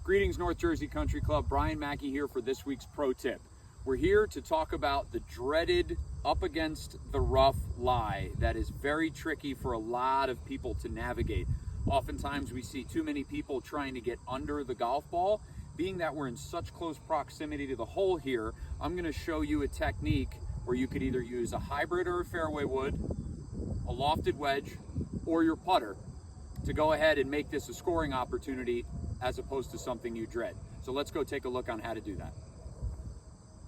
Greetings, North Jersey Country Club. Brian Mackey here for this week's Pro Tip. We're here to talk about the dreaded up against the rough lie that is very tricky for a lot of people to navigate. Oftentimes we see too many people trying to get under the golf ball. Being that we're in such close proximity to the hole here, I'm going to show you a technique where you could either use a hybrid or a fairway wood, a lofted wedge, or your putter to go ahead and make this a scoring opportunity as opposed to something you dread. So let's go take a look on how to do that.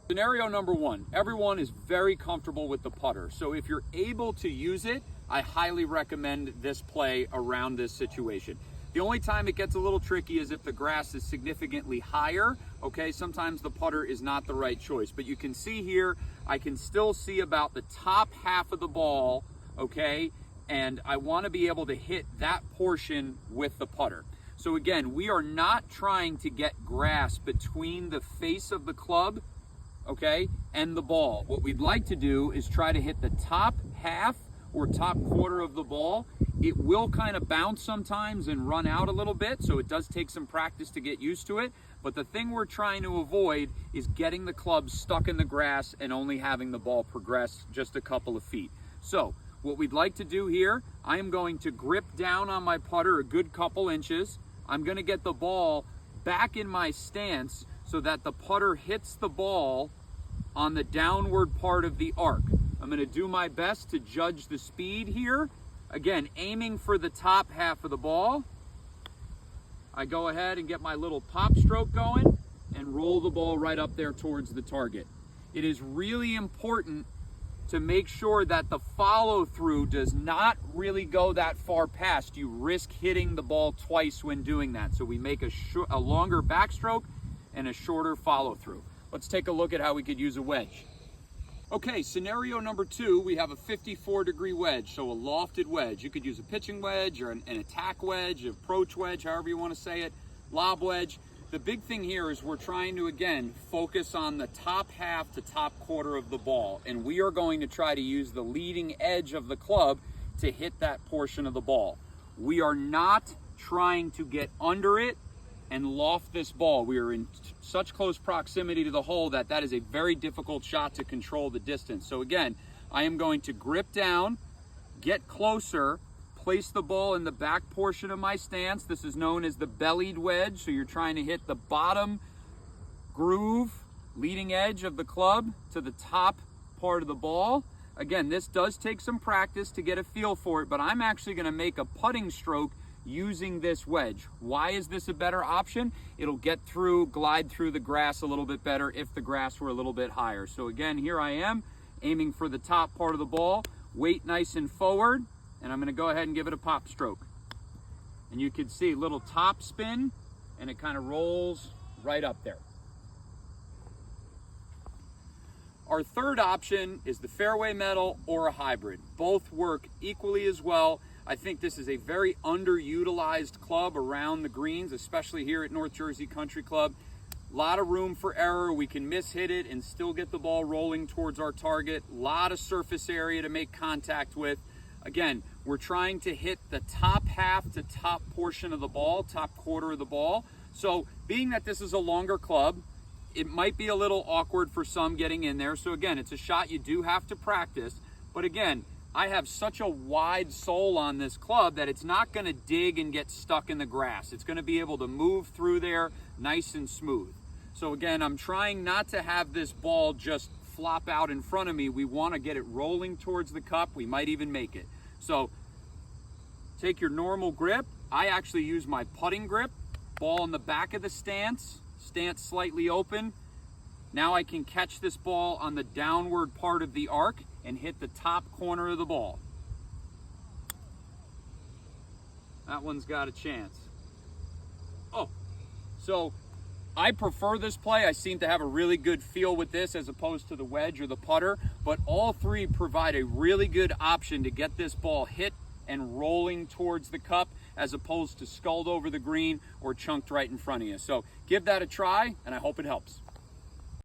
Scenario number one, everyone is very comfortable with the putter. So if you're able to use it, I highly recommend this play around this situation. The only time it gets a little tricky is if the grass is significantly higher. Okay, sometimes the putter is not the right choice, but you can see here, I can still see about the top half of the ball, okay? And I want to be able to hit that portion with the putter. So again, we are not trying to get grass between the face of the club, okay, and the ball. What we'd like to do is try to hit the top half or top quarter of the ball. It will kind of bounce sometimes and run out a little bit, so it does take some practice to get used to it. But the thing we're trying to avoid is getting the club stuck in the grass and only having the ball progress just a couple of feet. So what we'd like to do here, I am going to grip down on my putter a good couple inches. I'm going to get the ball back in my stance so that the putter hits the ball on the downward part of the arc. I'm going to do my best to judge the speed here. Again, aiming for the top half of the ball. I go ahead and get my little pop stroke going and roll the ball right up there towards the target. It is really important to make sure that the follow through does not really go that far past. You risk hitting the ball twice when doing that. So we make a longer backstroke and a shorter follow through. Let's take a look at how we could use a wedge. Okay, scenario number two, we have a 54-degree wedge, so a lofted wedge. You could use a pitching wedge or an attack wedge, approach wedge, however you want to say it, lob wedge. The big thing here is we're trying to, again, focus on the top half to top quarter of the ball, and we are going to try to use the leading edge of the club to hit that portion of the ball. We are not trying to get under it and loft this ball. We are in such close proximity to the hole that is a very difficult shot to control the distance. So again, I am going to grip down, get closer, place the ball in the back portion of my stance. This is known as the bellied wedge. So you're trying to hit the bottom groove, leading edge of the club to the top part of the ball. Again, this does take some practice to get a feel for it, but I'm actually going to make a putting stroke using this wedge. Why is this a better option? It'll glide through the grass a little bit better if the grass were a little bit higher. So again, here I am aiming for the top part of the ball, weight nice and forward, and I'm going to go ahead and give it a pop stroke. And you can see a little top spin, and it kind of rolls right up there. Our third option is the fairway metal or a hybrid. Both work equally as well. I think this is a very underutilized club around the greens, especially here at North Jersey Country Club. A lot of room for error. We can mishit it and still get the ball rolling towards our target. A lot of surface area to make contact with. Again, we're trying to hit the top half to top portion of the ball, top quarter of the ball. So being that this is a longer club, it might be a little awkward for some getting in there. So again, it's a shot you do have to practice. But again, I have such a wide sole on this club that it's not going to dig and get stuck in the grass. It's going to be able to move through there nice and smooth. So again, I'm trying not to have this ball just flop out in front of me. We want to get it rolling towards the cup. We might even make it. So take your normal grip. I actually use my putting grip. Ball in the back of the stance slightly open. Now I can catch this ball on the downward part of the arc and hit the top corner of the ball. That one's got a chance. Oh, so I prefer this play. I seem to have a really good feel with this as opposed to the wedge or the putter, but all three provide a really good option to get this ball hit and rolling towards the cup as opposed to sculled over the green or chunked right in front of you. So give that a try, and I hope it helps.